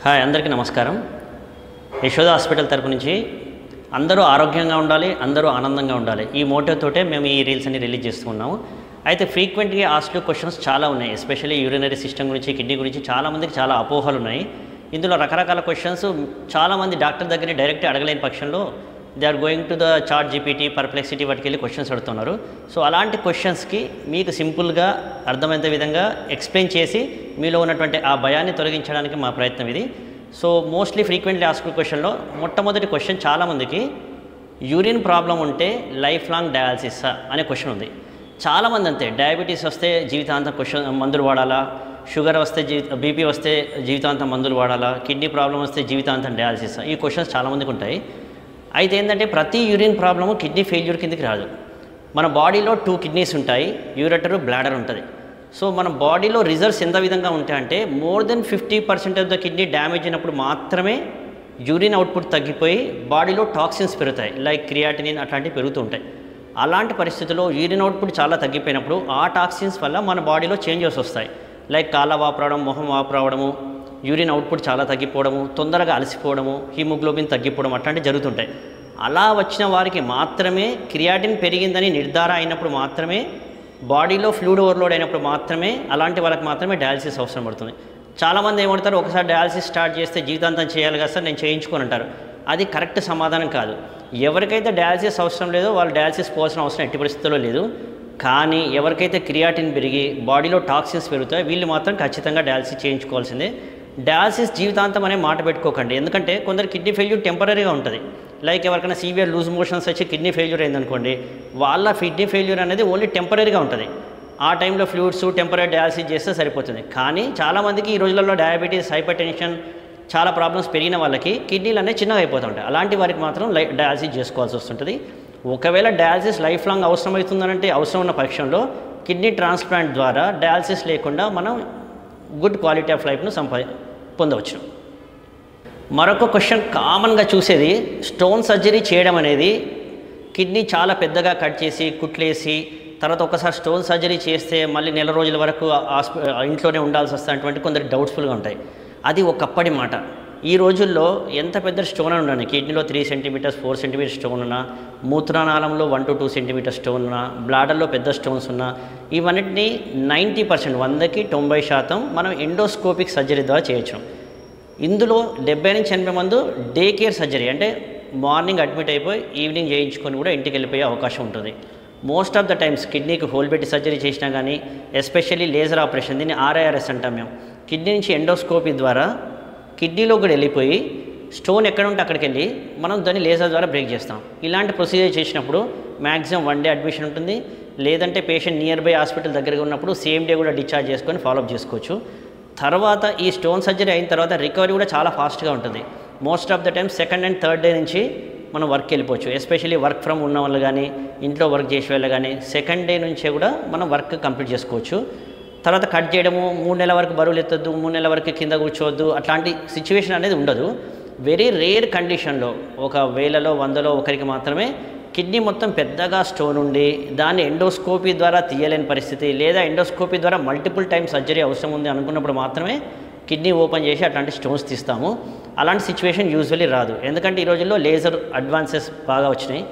Hi అందరికీ నమస్కారం. Yashoda hospital తరపు నుంచి అందరూ ఆరోగ్యంగా ఉండాలి, అందరూ ఆనందంగా ఉండాలి ఈ మోటోతోటే మేము ఈ రీల్స్ అన్ని రిలీజ్ చేస్తున్నాము. అయితే ఫ్రీక్వెంట్గా ఆస్క్డ్ క్వశ్చన్స్ చాలా ఉన్నాయి, ఎస్పెషల్లీ యూరినరీ సిస్టమ్ గురించి, కిడ్నీ గురించి చాలామందికి చాలా అపోహలు ఉన్నాయి. ఇందులో రకరకాల క్వశ్చన్స్ చాలామంది డాక్టర్ దగ్గర డైరెక్ట్ అడగలేని పక్షంలో they are going to the Chat GPT, Perplexity వాటికి వెళ్ళి క్వశ్చన్స్ అడుగుతున్నారు. సో అలాంటి క్వశ్చన్స్కి మీకు సింపుల్గా అర్థమయ్యే విధంగా ఎక్స్ప్లెయిన్ చేసి మీలో ఉన్నటువంటి ఆ భయాన్ని తొలగించడానికి మా ప్రయత్నం ఇది. సో మోస్ట్లీ ఫ్రీక్వెంట్లీ ఆస్క్డ్ క్వశ్చన్లో మొట్టమొదటి క్వశ్చన్ చాలామందికి యూరిన్ ప్రాబ్లం ఉంటే లైఫ్ లాంగ్ డయాలసిస్ అనే క్వశ్చన్ ఉంది. చాలామంది అంతే, డయాబెటీస్ వస్తే జీవితాంతం మందులు వాడాలా, షుగర్ వస్తే బీపీ వస్తే జీవితాంతం మందులు వాడాలా, కిడ్నీ ప్రాబ్లం వస్తే జీవితాంతం డయాలసిస్, ఈ క్వశ్చన్స్ చాలామందికి ఉంటాయి. అయితే ఏంటంటే ప్రతి యూరిన్ ప్రాబ్లము కిడ్నీ ఫెయిల్యూర్ కిందకి రాదు. మన బాడీలో 2 కిడ్నీస్ ఉంటాయి, యూరెటర్, బ్లాడర్ ఉంటుంది. సో మన బాడీలో రిజర్వ్స్ ఎంత విధంగా ఉంటాయంటే more than 50% of the kidney damage అయినప్పుడు మాత్రమే యూరిన్ అవుట్పుట్ తగ్గిపోయి బాడీలో టాక్సిన్స్ పెరుగుతాయి, లైక్ క్రియాటినిన్ అట్లాంటివి పెరుగుతూ ఉంటాయి. అలాంటి పరిస్థితుల్లో యూరిన్ అవుట్పుట్ చాలా తగ్గిపోయినప్పుడు ఆ టాక్సిన్స్ వల్ల మన బాడీలో చేంజెస్ వస్తాయి, లైక్ కాళ్ళ వాపు రావడం, మొహం వాపు రావడము, యూరిన్ అవుట్పుట్ చాలా తగ్గిపోవడము, తొందరగా అలసిపోవడము, హిమోగ్లోబిన్ తగ్గిపోవడం అట్లాంటివి జరుగుతుంటాయి. అలా వచ్చిన వారికి మాత్రమే క్రియాటిన్ పెరిగిందని నిర్ధారణ అయినప్పుడు మాత్రమే, బాడీలో ఫ్లూయిడ్ ఓవర్లోడ్ అయినప్పుడు మాత్రమే అలాంటి వాళ్ళకి మాత్రమే డయాలసిస్ అవసరం పడుతుంది. చాలామంది ఏమంటారు, ఒకసారి డయాలసిస్ స్టార్ట్ చేస్తే జీవితాంతం చేయాలి కదా సార్, నేను చేయించుకొని అంటారు. అది కరెక్ట్ సమాధానం కాదు. ఎవరికైతే డయాలసిస్ అవసరం లేదో వాళ్ళు డయాలసిస్ పోవాల్సిన అవసరం ఎట్టి పరిస్థితుల్లో లేదు. కానీ ఎవరికైతే క్రియాటిన్ పెరిగి బాడీలో టాక్సిన్స్ పెరుగుతాయో వీళ్ళు మాత్రం ఖచ్చితంగా డయాలసిస్ చేయించుకోవాల్సిందే. డయాలసిస్ జీవితాంతం అనే మాట పెట్టుకోకండి, ఎందుకంటే కొందరు కిడ్నీ ఫెయిల్యూర్ టెంపరీగా ఉంటుంది. లైక్ ఎవరికైనా సీవియర్ లూజ్ మోషన్స్ వచ్చి కిడ్నీ ఫెయిల్యూర్ అయిందనుకోండి, వాళ్ళ కిడ్నీ ఫెయిల్యూర్ అనేది ఓన్లీ టెంపరీగా ఉంటుంది. ఆ టైంలో ఫ్లూయిడ్స్ టెంపరీ డయాలసిస్ చేస్తే సరిపోతుంది. కానీ చాలామందికి ఈ రోజులలో డయాబెటీస్, హైపర్ టెన్షన్ చాలా ప్రాబ్లమ్స్ పెరిగిన వాళ్ళకి కిడ్నీలు అనేవి చిన్నగా అయిపోతూ ఉంటాయి. అలాంటి వారికి మాత్రం డయాలసిస్ చేసుకోవాల్సి వస్తుంటుంది. ఒకవేళ డయాలసిస్ లైఫ్ లాంగ్ అవసరం అవుతుందంటే అవసరం ఉన్న పక్షంలో కిడ్నీ ట్రాన్స్ప్లాంట్ ద్వారా డయాలసిస్ లేకుండా మనం గుడ్ క్వాలిటీ ఆఫ్ లైఫ్ను పొందవచ్చు. మరొక క్వశ్చన్ కామన్గా చూసేది, స్టోన్ సర్జరీ చేయడం అనేది కిడ్నీ చాలా పెద్దగా కట్ చేసి కుట్లేసి తర్వాత ఒకసారి స్టోన్ సర్జరీ చేస్తే మళ్ళీ నెల రోజుల వరకు ఇంట్లోనే ఉండాల్సి వస్తున్నటువంటి కొందరు డౌట్ఫుల్గా ఉంటాయి. అది ఒకప్పటి మాట. ఈ రోజుల్లో ఎంత పెద్ద స్టోన్ ఉండని, కిడ్నీలో 3 సెంటీమీటర్స్ 4 సెంటీమీటర్స్ స్టోన్ ఉన్నా, మూత్రనాళంలో 1 to 2 సెంటీమీటర్స్ స్టోన్ ఉన్నా, బ్లాడర్లో పెద్ద స్టోన్స్ ఉన్నా, ఇవన్నిటిని 90% 100కి 90% మనం ఎండోస్కోపిక్ సర్జరీ ద్వారా చేయొచ్చు. ఇందులో 70 నుంచి 80 మంది డే కేర్ సర్జరీ, అంటే మార్నింగ్ అడ్మిట్ అయిపోయి ఈవినింగ్ చేయించుకొని కూడా ఇంటికి వెళ్ళిపోయే అవకాశం ఉంటుంది. మోస్ట్ ఆఫ్ ద టైమ్స్ కిడ్నీకి హోల్ పెట్టి సర్జరీ చేసినా కానీ, ఎస్పెషల్లీ లేజర్ ఆపరేషన్, దీన్ని RIRS అంటాం మేము, కిడ్నీ నుంచి ఎండోస్కోపీ ద్వారా కిడ్నీలో కూడా వెళ్ళిపోయి స్టోన్ ఎక్కడ ఉంటే అక్కడికి వెళ్ళి మనం దాన్ని లేజర్ ద్వారా బ్రేక్ చేస్తాం. ఇలాంటి ప్రొసీజర్ చేసినప్పుడు మ్యాక్సిమం 1 డే అడ్మిషన్ ఉంటుంది, లేదంటే పేషెంట్ నియర్ బై హాస్పిటల్ దగ్గరగా ఉన్నప్పుడు సేమ్ డే కూడా డిశ్చార్జ్ చేసుకొని ఫాలోఅప్ చేసుకోవచ్చు. తర్వాత ఈ స్టోన్ సర్జరీ అయిన తర్వాత రికవరీ కూడా చాలా ఫాస్ట్గా ఉంటుంది. Most of the time 2nd and 3rd day నుంచి మనం వర్క్ వెళ్ళిపోవచ్చు. ఎస్పెషల్లీ వర్క్ ఫ్రమ్ ఉన్న వాళ్ళు కానీ, ఇంట్లో వర్క్ చేసే వాళ్ళు కానీ 2nd డే నుంచే కూడా మనం వర్క్ కంప్లీట్ చేసుకోవచ్చు. తర్వాత కట్ చేయడము, 3 నెలల వరకు బరువులు ఎత్తొద్దు, 3 నెలల వరకు కింద కూర్చోవద్దు, అట్లాంటి సిచ్యువేషన్ అనేది ఉండదు. వెరీ రేర్ కండిషన్లో, 1,000లో 100లో ఒకరికి మాత్రమే కిడ్నీ మొత్తం పెద్దగా స్టోన్ ఉండి దాన్ని ఎండోస్కోపీ ద్వారా తీయలేని పరిస్థితి, లేదా ఎండోస్కోపీ ద్వారా మల్టిపుల్ టైమ్ సర్జరీ అవసరం ఉంది అనుకున్నప్పుడు మాత్రమే కిడ్నీ ఓపెన్ చేసి అట్లాంటి స్టోన్స్ తీస్తాము. అలాంటి సిచ్యువేషన్ యూజువల్లీ రాదు, ఎందుకంటే ఈ రోజుల్లో లేజర్ అడ్వాన్సెస్ బాగా వచ్చినాయి.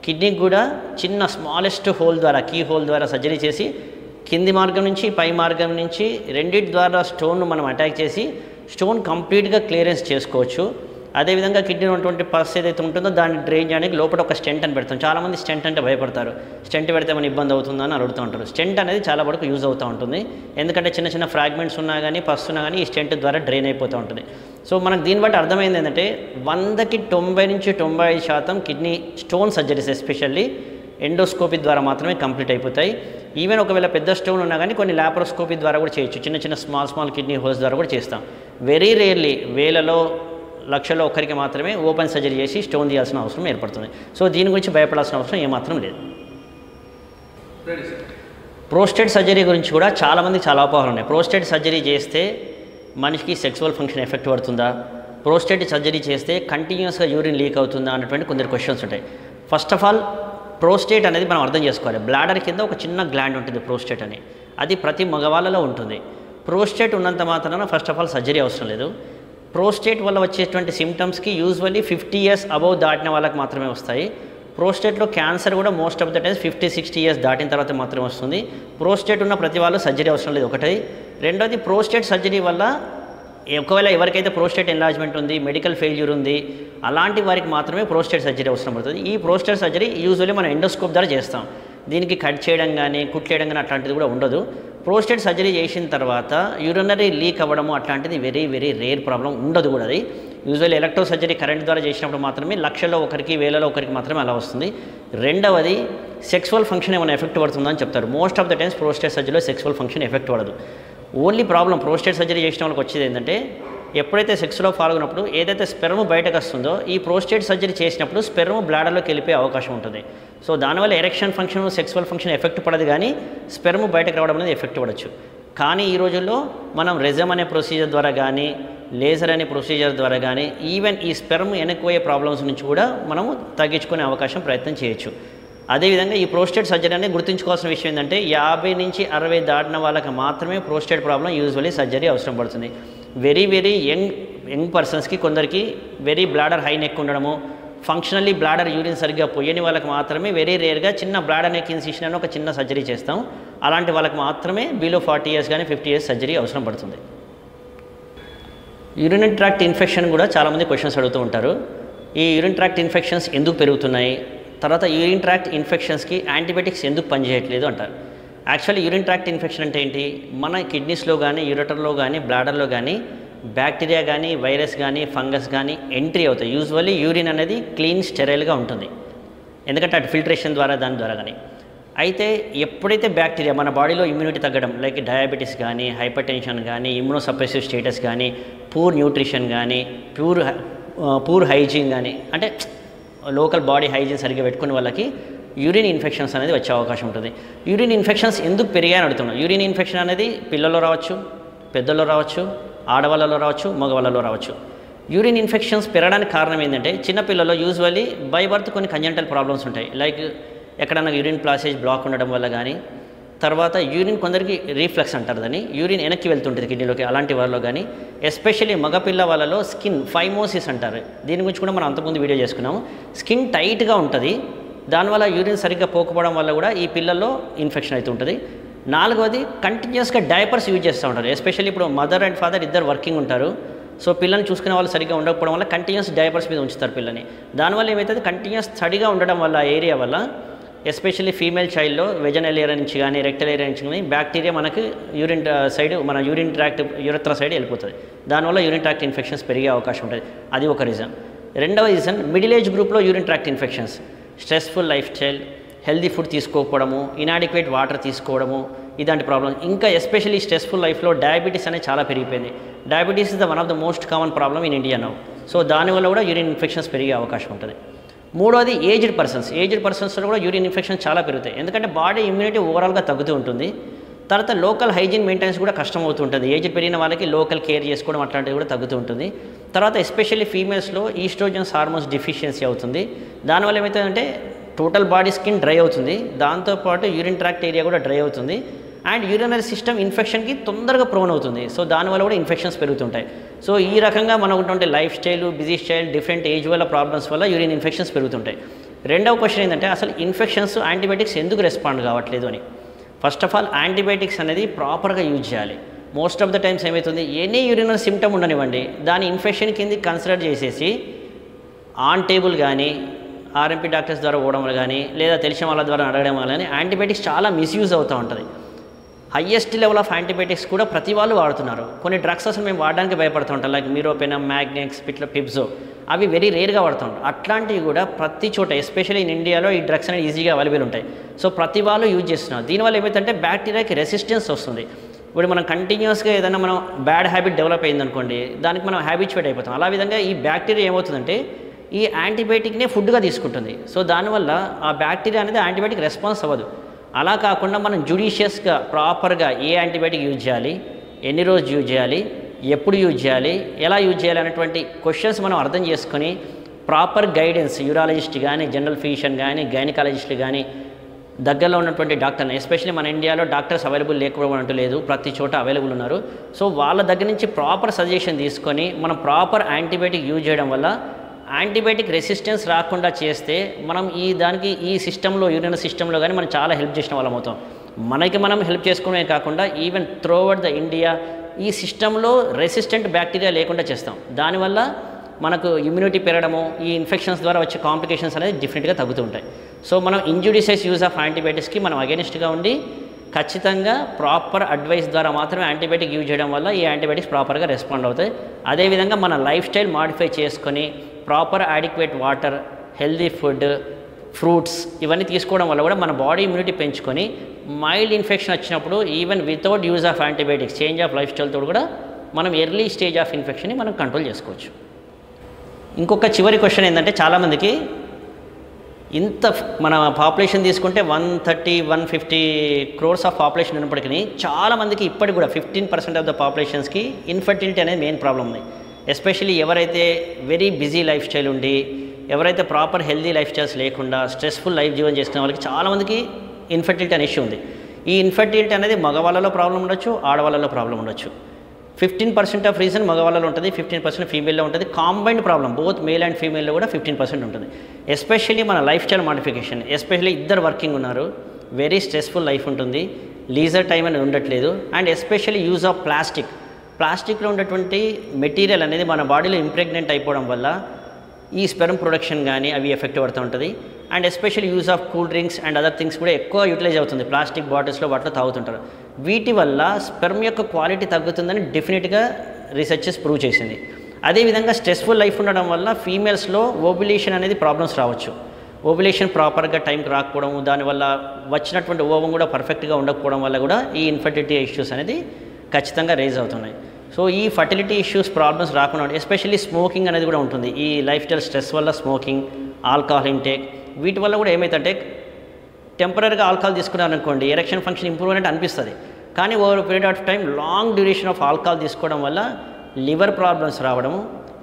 కిడ్నీకి కూడా చిన్న స్మాలెస్ట్ హోల్ ద్వారా, కీ హోల్ ద్వారా సర్జరీ చేసి కింది మార్గం నుంచి పై మార్గం నుంచి రెండింటి ద్వారా స్టోన్ను మనం అటాక్ చేసి స్టోన్ కంప్లీట్గా క్లియరెన్స్ చేసుకోవచ్చు. అదేవిధంగా కిడ్నీలో ఉన్నటువంటి పస్ ఏదైతే ఉంటుందో దాన్ని డ్రైన్ చేయడానికి లోపల ఒక స్టెంట్ అని పెడతాం. చాలామంది స్టెంట్ అంటే భయపడతారు, స్టెంట్ పెడితే మన ఇబ్బంది అవుతుందని అడుగుతూ ఉంటారు. స్టెంట్ అనేది చాలా వరకు యూజ్ అవుతూ ఉంటుంది, ఎందుకంటే చిన్న చిన్న ఫ్రాగ్మెంట్స్ ఉన్నా కానీ, పస్ ఉన్నా కానీ ఈ స్టెంట్ ద్వారా డ్రైన్ అయిపోతూ ఉంటుంది. సో మనకు దీన్ని బట్టి అర్థమైంది ఏంటంటే 100కి 90 నుంచి 95% kidney stone surgeries especially endoscopy ద్వారా మాత్రమే కంప్లీట్ అయిపోతాయి. ఈవెన్ ఒకవేళ పెద్ద స్టోన్ ఉన్నా కానీ కొన్ని లాప్రోస్కోపీ ద్వారా కూడా చేయొచ్చు, చిన్న చిన్న స్మాల్ కిడ్నీ హోల్స్ ద్వారా కూడా చేస్తాం. వెరీ రేర్లీ, వేలలో లక్షల్లో ఒకరికి మాత్రమే ఓపెన్ సర్జరీ చేసి స్టోన్ తీయాల్సిన అవసరం ఏర్పడుతుంది. సో దీని గురించి భయపడాల్సిన అవసరం ఏమాత్రం లేదు. ప్రోస్టేట్ సర్జరీ గురించి కూడా చాలామందికి చాలా అపోహలు ఉన్నాయి. ప్రోస్టేట్ సర్జరీ చేస్తే మనిషికి సెక్సువల్ ఫంక్షన్ ఎఫెక్ట్ పడుతుందా, ప్రోస్టేట్ సర్జరీ చేస్తే కంటిన్యూస్గా యూరిన్ లీక్ అవుతుందా అన్నటువంటి కొందరు క్వశ్చన్స్ ఉంటాయి. ఫస్ట్ ఆఫ్ ఆల్ ప్రోస్టేట్ అనేది మనం అర్థం చేసుకోవాలి. బ్లాడర్ కింద ఒక చిన్న గ్లాండ్ ఉంటుంది ప్రోస్టేట్ అని, అది ప్రతి మగవాళ్ళలో ఉంటుంది. ప్రోస్టేట్ ఉన్నంత మాత్రాన ఫస్ట్ ఆఫ్ ఆల్ సర్జరీ అవసరం లేదు. ప్రోస్టేట్ వల్ల వచ్చేటువంటి సిమ్టమ్స్కి యూజువల్లీ 50 years అబౌవ్ దాటిన వాళ్ళకి మాత్రమే వస్తాయి. ప్రోస్టేట్లో క్యాన్సర్ కూడా most of the times 50-60 years దాటిన తర్వాత మాత్రమే వస్తుంది. ప్రోస్టేట్ ఉన్న ప్రతి వాళ్ళు సర్జరీ అవసరం లేదు, ఒకటి. రెండోది, ప్రోస్టేట్ సర్జరీ వల్ల ఒకవేళ ఎవరికైతే ప్రోస్టేట్ ఎన్లార్జ్మెంట్ ఉంది, మెడికల్ ఫెయిల్యూర్ ఉంది, అలాంటి వారికి మాత్రమే ప్రోస్టేట్ సర్జరీ అవసరం పడుతుంది. ఈ ప్రోస్టేట్ సర్జరీ యూజువల్లీ మనం ఎండోస్కోప్ ద్వారా చేస్తాం. దీనికి కట్ చేయడం కానీ కుట్లేయడం కానీ అట్లాంటిది కూడా ఉండదు. ప్రోస్టేట్ సర్జరీ చేసిన తర్వాత యూరినరీ లీక్ అవ్వడము అట్లాంటిది వెరీ వెరీ రేర్ ప్రాబ్లం ఉండదు కూడా. అది యూజువల్లీ ఎలక్ట్రో సర్జరీ కరెంట్ ద్వారా చేసినప్పుడు మాత్రమే లక్షల్లో ఒకరికి వేలలో ఒకరికి మాత్రమే అలా వస్తుంది. రెండవది, సెక్సువల్ ఫంక్షన్ ఏమైనా ఎఫెక్ట్ పడుతుందని చెప్తారు. Most of the times prostate సర్జరీలో సెక్సువల్ ఫంక్షన్ ఎఫెక్ట్ పడదు. ఓన్లీ ప్రాబ్లం ప్రోస్టేట్ సర్జరీ చేసిన వాళ్ళకి వచ్చేది ఏంటంటే, ఎప్పుడైతే సెక్స్లో పాల్గొన్నప్పుడు ఏదైతే స్పెర్మ్ బయటకు వస్తుందో ఈ ప్రోస్టేట్ సర్జరీ చేసినప్పుడు స్పెర్మ్ బ్లాడర్లోకి వెళ్ళిపోయే అవకాశం ఉంటుంది. సో దానివల్ల erection function, sexual function effect పడదు, కానీ స్పెర్మ్ బయటకు రావడం అనేది ఎఫెక్ట్ పడవచ్చు. కానీ ఈ రోజుల్లో మనం రెజమ్ అనే ప్రొసీజర్ ద్వారా కానీ లేజర్ అనే ప్రొసీజర్ ద్వారా కానీ ఈవెన్ ఈ స్పెర్మ్ వెనక్కిపోయే ప్రాబ్లమ్స్ నుంచి కూడా మనము తగ్గించుకునే అవకాశం ప్రయత్నం చేయొచ్చు. అదేవిధంగా ఈ ప్రోస్టేట్ సర్జరీ అనేది గుర్తుంచుకోవాల్సిన విషయం ఏంటంటే 50 నుంచి 60 దాటిన వాళ్ళకి మాత్రమే ప్రోస్టేట్ ప్రాబ్లం యూజువల్లీ సర్జరీ అవసరం పడుతుంది. వెరీ వెరీ యంగ్ పర్సన్స్కి, కొందరికి వెరీ బ్లాడర్ హై నెక్ ఉండడము, ఫంక్షనల్లీ బ్లాడర్ యూరిన్ సరిగ్గా పోయని వాళ్ళకి మాత్రమే వెరీ రేర్గా చిన్న బ్లాడర్ నెక్ ఇన్సిషన్ అని ఒక చిన్న సర్జరీ చేస్తాం. అలాంటి వాళ్ళకి మాత్రమే బిలో 40 years కానీ 50 years సర్జరీ అవసరం పడుతుంది. యూరినరీ ట్రాక్ట్ ఇన్ఫెక్షన్ కూడా చాలామంది క్వశ్చన్స్ అడుగుతూ ఉంటారు. ఈ యూరిన్ ట్రాక్ట్ ఇన్ఫెక్షన్స్ ఎందుకు పెరుగుతున్నాయి, తర్వాత యూరిన్ ట్రాక్ట్ ఇన్ఫెక్షన్స్కి యాంటీబయాటిక్స్ ఎందుకు పనిచేయట్లేదు అంటారు. యాక్చువల్లీ యూరిన్ ట్రాక్ట్ ఇన్ఫెక్షన్ అంటే ఏంటి, మన కిడ్నీస్లో కానీ యూరెటర్లో కానీ బ్లాడర్లో కానీ బ్యాక్టీరియా కానీ వైరస్ కానీ ఫంగస్ కానీ ఎంట్రీ అవుతాయి. యూజువల్లీ యూరిన్ అనేది క్లీన్ స్టెరైల్గా ఉంటుంది, ఎందుకంటే అటు ఫిల్ట్రేషన్ ద్వారా దాని ద్వారా కానీ. అయితే ఎప్పుడైతే బ్యాక్టీరియా మన బాడీలో ఇమ్యూనిటీ తగ్గడం, లైక్ డయాబెటీస్ కానీ హైపర్ టెన్షన్ కానీ ఇమ్యూనోసప్రెసివ్ స్టేటస్ కానీ పూర్ న్యూట్రిషన్ కానీ పూర్ హైజీన్ కానీ, అంటే లోకల్ బాడీ హైజీన్ సరిగ్గా పెట్టుకునే వాళ్ళకి యూరిన్ ఇన్ఫెక్షన్స్ అనేది వచ్చే అవకాశం ఉంటుంది. యూరిన్ ఇన్ఫెక్షన్స్ ఎందుకు పెరిగాయని అడుగుతున్నాం. యూరిన్ ఇన్ఫెక్షన్ అనేది పిల్లల్లో రావచ్చు, పెద్దల్లో రావచ్చు, ఆడవాళ్ళలో రావచ్చు, మగవాళ్ళలో రావచ్చు. యూరిన్ ఇన్ఫెక్షన్స్ పెరగడానికి కారణం ఏంటంటే, చిన్నపిల్లల్లో యూజువల్లీ బై బర్త్ కొన్ని కంజెంటల్ ప్రాబ్లమ్స్ ఉంటాయి. లైక్ ఎక్కడన్నా యూరిన్ ప్లాసేజ్ బ్లాక్ ఉండడం వల్ల కానీ, తర్వాత యూరిన్ కొందరికి రీఫ్లక్స్ అంటారు దాన్ని, యూరిన్ వెనక్కి వెళ్తుంటుంది కిడ్నీలోకి, అలాంటి వాళ్ళలో కానీ. ఎస్పెషల్లీ మగపిల్ల వాళ్ళలో స్కిన్ ఫైమోసిస్ అంటారు, దీని గురించి కూడా మనం అంతకుముందు వీడియో చేసుకున్నాము. స్కిన్ టైట్గా ఉంటుంది, దానివల్ల యూరిన్ సరిగ్గా పోకపోవడం వల్ల కూడా ఈ పిల్లల్లో ఇన్ఫెక్షన్ అవుతుంటుంది. నాలుగవది, కంటిన్యూస్గా డైపర్స్ యూజ్ చేస్తూ ఉంటారు. ఎస్పెషల్లీ ఇప్పుడు మదర్ అండ్ ఫాదర్ ఇద్దరు వర్కింగ్ ఉంటారు. సో పిల్లల్ని చూసుకునే వాళ్ళు సరిగ్గా ఉండకపోవడం వల్ల కంటిన్యూస్ డైపర్స్ మీద ఉంచుతారు పిల్లని. దానివల్ల ఏమవుతుంది, కంటిన్యూస్ తడిగా ఉండడం వల్ల ఏరియా వల్ల ఎస్పెషల్లీ ఫీమేల్ చైల్డ్లో వెజనల్ ఏరియా నుంచి కానీ రెక్టల్ ఏరియా నుంచి కానీ బ్యాక్టీరియా మనకు యూరిన్ సైడ్, మన యూరిన్ ట్రాక్ట్ యూరెత్రా సైడ్ వెళ్ళిపోతుంది. దానివల్ల యూరిన్ ట్రాక్ట్ ఇన్ఫెక్షన్స్ పెరిగే అవకాశం ఉంటుంది. అది ఒక రీజన్. రెండవ రీజన్, మిడిల్ ఏజ్ గ్రూప్లో urine tract infections, stressful life style, healthy food తీసుకోకపోవడము, ఇనాడిక్వేట్ వాటర్ తీసుకోవడము, ఇలాంటి ప్రాబ్లమ్స్. ఇంకా ఎస్పెషల్లీ స్ట్రెస్ఫుల్ లైఫ్లో డయాబెటీస్ అనేది చాలా పెరిగిపోయింది. Diabetes is the one of the most common problem in India now. So దానివల్ల కూడా యూరిన్ ఇన్ఫెక్షన్స్ పెరిగే అవకాశం ఉంటుంది. మూడోది, ఏజ్డ్ పర్సన్స్లో కూడా యూరిన్ ఇన్ఫెక్షన్స్ చాలా పెరుగుతాయి, ఎందుకంటే బాడీ ఇమ్యూనిటీ ఓవరాల్గా తగ్గుతూ ఉంటుంది. తర్వాత లోకల్ హైజీన్ మెయింటెనెన్స్ కూడా కష్టం అవుతూ ఉంటుంది. ఏజ్ పెరిగిన వాళ్ళకి లోకల్ కేర్ చేసుకోవడం అట్లాంటివి కూడా తగ్గుతూ ఉంటుంది. తర్వాత ఎస్పెషల్లీ ఫీమేల్స్లో ఈస్ట్రోజన్స్ హార్మోన్స్ డెఫిషియన్సీ అవుతుంది. దానివల్ల ఏమవుతుందంటే టోటల్ బాడీ స్కిన్ డ్రై అవుతుంది, దాంతోపాటు యూరిన్ ట్రాక్ట్ ఏరియా కూడా డ్రై అవుతుంది, అండ్ యూరినరీ సిస్టమ్ ఇన్ఫెక్షన్కి తొందరగా ప్రోన్ అవుతుంది. సో దానివల్ల కూడా ఇన్ఫెక్షన్స్ పెరుగుతుంటాయి. సో ఈ రకంగా మనకు ఉన్నటువంటి life style, busy style, different age వల్ల ప్రాబ్లమ్స్ వల్ల యూరిన్ ఇన్ఫెక్షన్స్ పెరుగుతుంటాయి. రెండవ క్వశ్చన్ ఏంటంటే, అసలు ఇన్ఫెక్షన్స్ యాంటీబయాటిక్స్ ఎందుకు రెస్పాండ్ కావట్లేదు అని. ఫస్ట్ ఆఫ్ ఆల్, యాంటీబయాటిక్స్ అనేది ప్రాపర్గా యూజ్ చేయాలి. మోస్ట్ ఆఫ్ ద టైమ్స్ ఏమవుతుంది, ఎనీ యూరినరీ సిమ్టమ్ ఉండనివ్వండి, దాని ఇన్ఫెక్షన్ కింద కన్సిడర్ చేసేసి ఆన్ టేబుల్ కానీ ఆర్ఎంపీ డాక్టర్స్ ద్వారా పోవడం కానీ లేదా తెలిసిన వాళ్ళ ద్వారా అడగడం వల్ల కానీ యాంటీబయాటిక్స్ చాలా మిస్యూజ్ అవుతూ ఉంటుంది. హయ్యెస్ట్ లెవెల్ ఆఫ్ యాంటీబయాటిక్స్ కూడా ప్రతి వాళ్ళు వాడుతున్నారు. కొన్ని డ్రగ్స్ అసలు మేము వాడడానికి భయపడుతూ ఉంటాం, లైక్ మీరోపెనమ్, మ్యాగ్నెక్స్, పిప్జో, అవి వెరీ రేర్గా వాడుతుంటాం. అట్లాంటివి కూడా ప్రతి చోట, ఎస్పెషల్లీ ఇన్ ఇండియాలో ఈ డ్రగ్స్ అనేది ఈజీగా అవైలబుల్ ఉంటాయి. సో ప్రతి వాళ్ళు యూజ్ చేస్తున్నారు. దీనివల్ల ఏమైందంటే బ్యాక్టీరియాకి రెసిస్టెన్స్ వస్తుంది. ఇప్పుడు మనం కంటిన్యూస్గా ఏదైనా మనం బ్యాడ్ హ్యాబిట్ డెవలప్ అయిందనుకోండి, దానికి మనం హ్యాబిచువేట్ అయిపోతాం. అలా విధంగా ఈ బ్యాక్టీరియా ఏమవుతుందంటే ఈ యాంటీబయాటిక్నే ఫుడ్గా తీసుకుంటుంది. సో దానివల్ల ఆ బ్యాక్టీరియా అనేది యాంటీబయాటిక్ రెస్పాన్స్ అవ్వదు. అలా కాకుండా మనం జుడిషియస్గా ప్రాపర్గా ఏ యాంటీబయాటిక్ యూజ్ చేయాలి, ఎన్ని రోజు యూజ్ చేయాలి, ఎప్పుడు యూజ్ చేయాలి, ఎలా యూజ్ చేయాలి అనేటువంటి క్వశ్చన్స్ మనం అర్థం చేసుకొని ప్రాపర్ గైడెన్స్ యూరాలజిస్ట్ కానీ, జనరల్ ఫిజిషియన్ కానీ, గైనకాలజిస్ట్ కానీ దగ్గరలో ఉన్నటువంటి డాక్టర్ని, ఎస్పెషల్లీ మన ఇండియాలో డాక్టర్స్ అవైలబుల్ లేకపోవడం అంటూ లేదు, ప్రతి చోట అవైలబుల్ ఉన్నారు. సో వాళ్ళ దగ్గర నుంచి ప్రాపర్ సజెషన్ తీసుకొని మనం ప్రాపర్ యాంటీబయాటిక్ యూజ్ చేయడం వల్ల యాంటీబయాటిక్ రెసిస్టెన్స్ రాకుండా చేస్తే మనం ఈ సిస్టంలో, యూరినరీ సిస్టంలో కానీ మనం చాలా హెల్ప్ చేసిన వాళ్ళం అవుతాం. మనకి మనం హెల్ప్ చేసుకోవడమే కాకుండా ఈవెన్ త్రూఅవుట్ ద ఇండియా ఈ సిస్టంలో రెసిస్టెంట్ బ్యాక్టీరియా లేకుండా చేస్తాం. దానివల్ల మనకు ఇమ్యూనిటీ పెరగడము, ఈ ఇన్ఫెక్షన్స్ ద్వారా వచ్చే కాంప్లికేషన్స్ అనేది డిఫరెంట్గా తగ్గుతూ ఉంటాయి. సో మనం ఇంజుడిషియస్ యూజ్ ఆఫ్ యాంటీబయాటిక్స్కి మనం అగెనిస్ట్గా ఉండి ఖచ్చితంగా ప్రాపర్ అడ్వైస్ ద్వారా మాత్రమే యాంటీబయాటిక్ యూజ్ చేయడం వల్ల ఈ యాంటీబయాటిక్స్ ప్రాపర్గా రెస్పాండ్ అవుతాయి. అదేవిధంగా మన లైఫ్ స్టైల్ మాడిఫై చేసుకొని proper adequate water, healthy food, fruits ఇవన్నీ తీసుకోవడం వల్ల కూడా మన బాడీ ఇమ్యూనిటీ పెంచుకొని మైల్డ్ ఇన్ఫెక్షన్ వచ్చినప్పుడు even without use of antibiotics, change of life స్టైల్తో కూడా మనం ఎర్లీ స్టేజ్ ఆఫ్ ఇన్ఫెక్షన్ని మనం కంట్రోల్ చేసుకోవచ్చు. ఇంకొక చివరి క్వశ్చన్ ఏంటంటే, చాలామందికి ఇంత మన పాపులేషన్ తీసుకుంటే 130-150 crores ఆఫ్ పాపులేషన్ ఉన్నప్పటికీ చాలామందికి ఇప్పటికి కూడా 15% ఆఫ్ ద పాపులేషన్స్కి ఇన్ఫర్టిలిటీ అనేది మెయిన్ ప్రాబ్లం ఉంది. ఎస్పెషల్లీ ఎవరైతే వెరీ బిజీ లైఫ్ స్టైల్ ఉండి, ఎవరైతే ప్రాపర్ హెల్దీ లైఫ్ స్టైల్స్ లేకుండా స్ట్రెస్ఫుల్ లైఫ్ జీవనం చేసుకునే వాళ్ళకి చాలామందికి ఇన్ఫర్టిలిటీ అనే ఇష్యూ ఉంది. ఈ ఇన్ఫర్టిలిటీ అనేది మగవాళ్ళలో ప్రాబ్లం ఉండొచ్చు, ఆడవాళ్ళలో ప్రాబ్లం ఉండొచ్చు. 15% ఆఫ్ రీజన్ మగవాళ్ళలో ఉంటుంది, 15% ఫీమేల్లో ఉంటుంది. కాంబైన్డ్ ప్రాబ్లం బోత్ మేల్ అండ్ ఫీమేల్లో కూడా 15% ఉంటుంది. ఎస్పెషల్లీ మన లైఫ్ స్టైల్ మాడిఫికేషన్, ఎస్పెషల్లీ ఇద్దరు వర్కింగ్ ఉన్నారు, వెరీ స్ట్రెస్ఫుల్ లైఫ్ ఉంటుంది, లీజర్ టైం అనేది ఉండట్లేదు. అండ్ ఎస్పెషల్లీ యూజ్ ఆఫ్ ప్లాస్టిక్లో ఉన్నటువంటి మెటీరియల్ అనేది మన బాడీలో ఇంప్రెగ్నెంట్ అయిపోవడం వల్ల ఈ స్పెర్మ్ ప్రొడక్షన్ కానీ అవి ఎఫెక్ట్ పడుతూ ఉంటుంది. And especially use of cool drinks and other things కూడా ఎక్కువ యూటిలైజ్ అవుతుంది. ప్లాస్టిక్ బాటిల్స్లో వాటిలో తాగుతుంటారు. వీటి వల్ల స్పెర్మ్ యొక్క క్వాలిటీ తగ్గుతుందని డెఫినెట్గా రీసెర్చెస్ ప్రూవ్ చేసింది. అదేవిధంగా స్ట్రెస్ఫుల్ లైఫ్ ఉండడం వల్ల ఫీమేల్స్లో ఓవ్యులేషన్ అనేది ప్రాబ్లమ్స్ రావచ్చు. ఓవ్యులేషన్ ప్రాపర్గా టైంకి రాకపోవడం, దానివల్ల వచ్చినటువంటి ఓవం కూడా పర్ఫెక్ట్గా ఉండకపోవడం వల్ల కూడా ఈ ఇన్ఫర్టిలిటీ ఇష్యూస్ అనేది ఖచ్చితంగా రేజ్ అవుతున్నాయి. సో ఈ ఫర్టిలిటీ ఇష్యూస్ ప్రాబ్లమ్స్ రాకుండా, ఎస్పెషల్లీ స్మోకింగ్ అనేది కూడా ఉంటుంది. ఈ లైఫ్ స్టైల్ స్ట్రెస్ వల్ల స్మోకింగ్, ఆల్కహాల్ ఇంటేక్, వీటి వల్ల కూడా ఏమైతుందంటే టెంపరీగా ఆల్కహాల్ తీసుకున్నారనుకోండి ఎరెక్షన్ ఫంక్షన్ ఇంప్రూవ్ అనేది అనిపిస్తుంది. కానీ over period of time long duration of alcohol తీసుకోవడం వల్ల లివర్ ప్రాబ్లమ్స్ రావడము,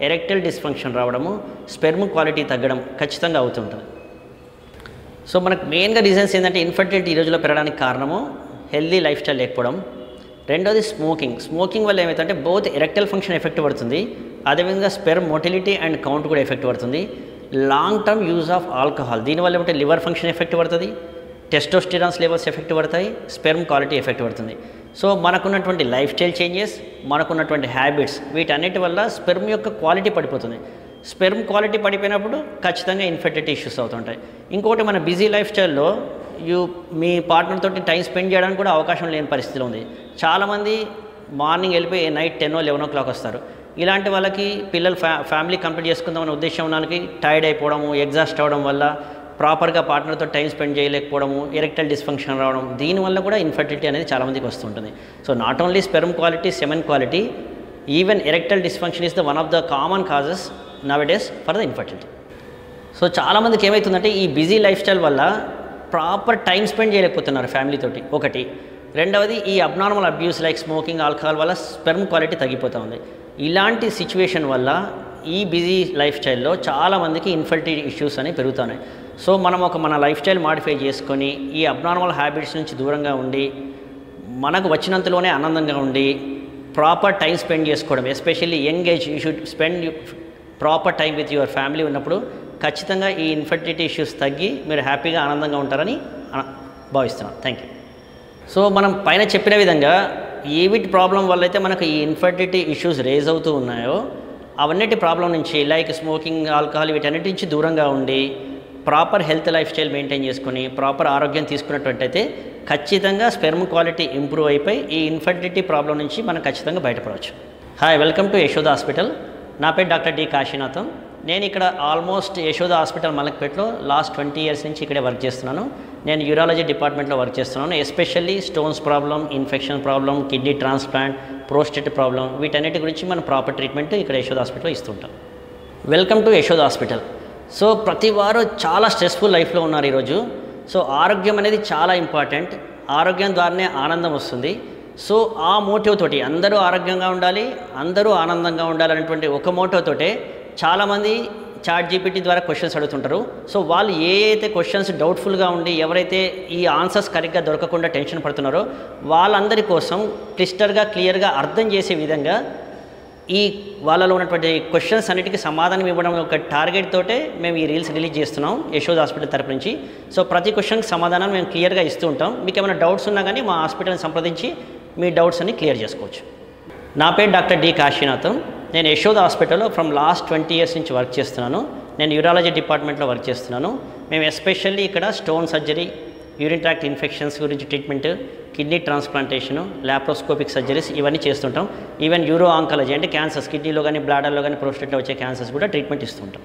ఎరెక్టైల్ డిస్ఫంక్షన్ రావడము, స్పెర్మ్ క్వాలిటీ తగ్గడం ఖచ్చితంగా అవుతుంటుంది. సో మనకు మెయిన్గా రీజన్స్ ఏంటంటే ఇన్ఫర్టిలిటీ ఈ రోజుల్లో పెరగడానికి కారణము హెల్దీ లైఫ్ స్టైల్ లేకపోవడం. రెండోది స్మోకింగ్ వల్ల ఏమవుతుందంటే బోత్ ఎరెక్టైల్ ఫంక్షన్ ఎఫెక్ట్ పడుతుంది, అదేవిధంగా స్పెర్మ్ మోటిలిటీ అండ్ కౌంట్ కూడా ఎఫెక్ట్ పడుతుంది. Long term use of alcohol దీనివల్ల ఏమంటే లివర్ ఫంక్షన్ ఎఫెక్ట్ పడుతుంది, టెస్టోస్టిరాన్స్ లెవెల్స్ ఎఫెక్ట్ పడతాయి, స్పెర్మ్ క్వాలిటీ ఎఫెక్ట్ పడుతుంది. సో మనకున్నటువంటి లైఫ్ స్టైల్ చేంజెస్, మనకున్నటువంటి హ్యాబిట్స్, వీటన్నిటి వల్ల స్పెర్మ్ యొక్క క్వాలిటీ పడిపోతుంది. స్పెర్మ్ క్వాలిటీ పడిపోయినప్పుడు ఖచ్చితంగా ఇన్ఫర్టిలిటీ ఇష్యూస్ అవుతుంటాయి. ఇంకోటి మన బిజీ లైఫ్ స్టైల్లో మీ పార్ట్నర్ తోటి టైం స్పెండ్ చేయడానికి కూడా అవకాశం లేని పరిస్థితిలో ఉంది. చాలామంది మార్నింగ్ వెళ్ళిపోయి నైట్ 10-11 o'clock వస్తారు. ఇలాంటి వాళ్ళకి పిల్లలు ఫ్యామిలీ కంప్లీట్ చేసుకుందామనే ఉద్దేశం ఉన్న వాళ్ళకి టైర్డ్ అయిపోవడము, ఎగ్జాస్ట్ అవ్వడం వల్ల ప్రాపర్గా పార్ట్నర్తో టైం స్పెండ్ చేయలేకపోవడము, ఎరెక్టైల్ డిస్ఫంక్షన్ రావడం, దీనివల్ల కూడా ఇన్ఫర్టిలిటీ అనేది చాలామందికి వస్తుంటుంది. So not only sperm quality, semen quality, even erectile dysfunction is the one of the common causes nowadays for the infertility. So చాలామందికి ఏమవుతుందంటే ఈ బిజీ లైఫ్ స్టైల్ వల్ల ప్రాపర్ టైం స్పెండ్ చేయలేకపోతున్నారు ఫ్యామిలీతోటి ఒకటి. రెండవది ఈ abnormal abuse like smoking, alcohol వల్ల స్పెర్మ్ క్వాలిటీ తగ్గిపోతూ ఉంది. ఇలాంటి సిచ్యువేషన్ వల్ల ఈ బిజీ లైఫ్ స్టైల్లో చాలామందికి ఇన్ఫర్టిలిటీ ఇష్యూస్ అనేవి పెరుగుతున్నాయి. సో మనం మన లైఫ్ స్టైల్ మాడిఫై చేసుకొని ఈ అబ్నార్మల్ హ్యాబిట్స్ నుంచి దూరంగా ఉండి మనకు వచ్చినంతలోనే ఆనందంగా ఉండి ప్రాపర్ టైం స్పెండ్ చేసుకోవడం, especially young age you should spend proper time with your family ఉన్నప్పుడు ఖచ్చితంగా ఈ ఇన్ఫర్టిలిటీ ఇష్యూస్ తగ్గి మీరు హ్యాపీగా ఆనందంగా ఉంటారని భావిస్తున్నాను. Thank you. సో మనం పైన చెప్పిన విధంగా ఏవిటి ప్రాబ్లం వల్ల అయితే మనకు ఈ ఇన్ఫర్టిలిటీ ఇష్యూస్ రేజ్ అవుతూ ఉన్నాయో అవన్నిటి ప్రాబ్లం నుంచి లైక్ స్మోకింగ్, ఆల్కహాల్ వీటన్నిటి నుంచి దూరంగా ఉండి proper health life style maintain చేసుకుని ప్రాపర్ ఆరోగ్యం తీసుకున్నట్టయితే ఖచ్చితంగా స్పెర్మ్ క్వాలిటీ ఇంప్రూవ్ అయిపోయి ఈ ఇన్ఫర్టిలిటీ ప్రాబ్లం నుంచి మనం ఖచ్చితంగా బయటపడవచ్చు. Hi, welcome to Yashoda hospital. నా పేరు డాక్టర్ డి కాశీనాథం. నేను ఇక్కడ ఆల్మోస్ట్ యశోద హాస్పిటల్ మలక్పేటలో లాస్ట్ 20 years నుంచి ఇక్కడే వర్క్ చేస్తున్నాను. నేను యూరాలజీ డిపార్ట్మెంట్లో వర్క్ చేస్తున్నాను. Especially stones problem, infection problem, kidney transplant, prostate problem, వీటన్నిటి గురించి మనం ప్రాపర్ ట్రీట్మెంట్ ఇక్కడ యశోద హాస్పిటల్లో ఇస్తుంటాం. Welcome to Yashoda hospital. So ప్రతి వారు చాలా స్ట్రెస్ఫుల్ లైఫ్లో ఉన్నారు ఈరోజు. సో ఆరోగ్యం అనేది చాలా ఇంపార్టెంట్. ఆరోగ్యం ద్వారానే ఆనందం వస్తుంది. సో ఆ మోటివ్ తోటి అందరూ ఆరోగ్యంగా ఉండాలి, అందరూ ఆనందంగా ఉండాలనేటువంటి ఒక మోటివ్ తోటే చాలామంది చాట్ జీపీటీ ద్వారా క్వశ్చన్స్ అడుగుతుంటారు. సో వాళ్ళు ఏ అయితే క్వశ్చన్స్ డౌట్ఫుల్గా ఉండి ఎవరైతే ఈ ఆన్సర్స్ కరెక్ట్గా దొరకకుండా టెన్షన్ పడుతున్నారో వాళ్ళందరి కోసం క్లియర్గా అర్థం చేసే విధంగా ఈ వాళ్ళలో ఉన్నటువంటి క్వశ్చన్స్ అన్నిటికీ సమాధానం ఇవ్వడం ఒక టార్గెట్ తోటే మేము ఈ రీల్స్ రిలీజ్ చేస్తున్నాం యశోద హాస్పిటల్ తరపు నుంచి. సో ప్రతి క్వశ్చన్కి సమాధానం మేము క్లియర్గా ఇస్తూ ఉంటాం. మీకు ఏమైనా డౌట్స్ ఉన్నా కానీ మా హాస్పిటల్ని సంప్రదించి మీ డౌట్స్ అన్ని క్లియర్ చేసుకోవచ్చు. నా పేరు డాక్టర్ డి కాశీనాథం. నేను యశోద హాస్పిటల్లో ఫ్రమ్ లాస్ట్ 20 years నుంచి వర్క్ చేస్తున్నాను. నేను యూరాలజీ డిపార్ట్మెంట్లో వర్క్ చేస్తున్నాను. మేము ఎస్పెషల్లీ ఇక్కడ stone surgery, urine tract infections గురించి treatment, kidney transplantation, laparoscopic surgeries ఇవన్నీ చేస్తుంటాం. ఈవెన్ యూరో ఆంకాలజీ అంటే క్యాన్సర్స్, కిడ్నీలో కానీ బ్లాడర్లో కానీ ప్రోస్టేట్లో వచ్చే క్యాన్సర్స్ కూడా ట్రీట్మెంట్ ఇస్తుంటాం.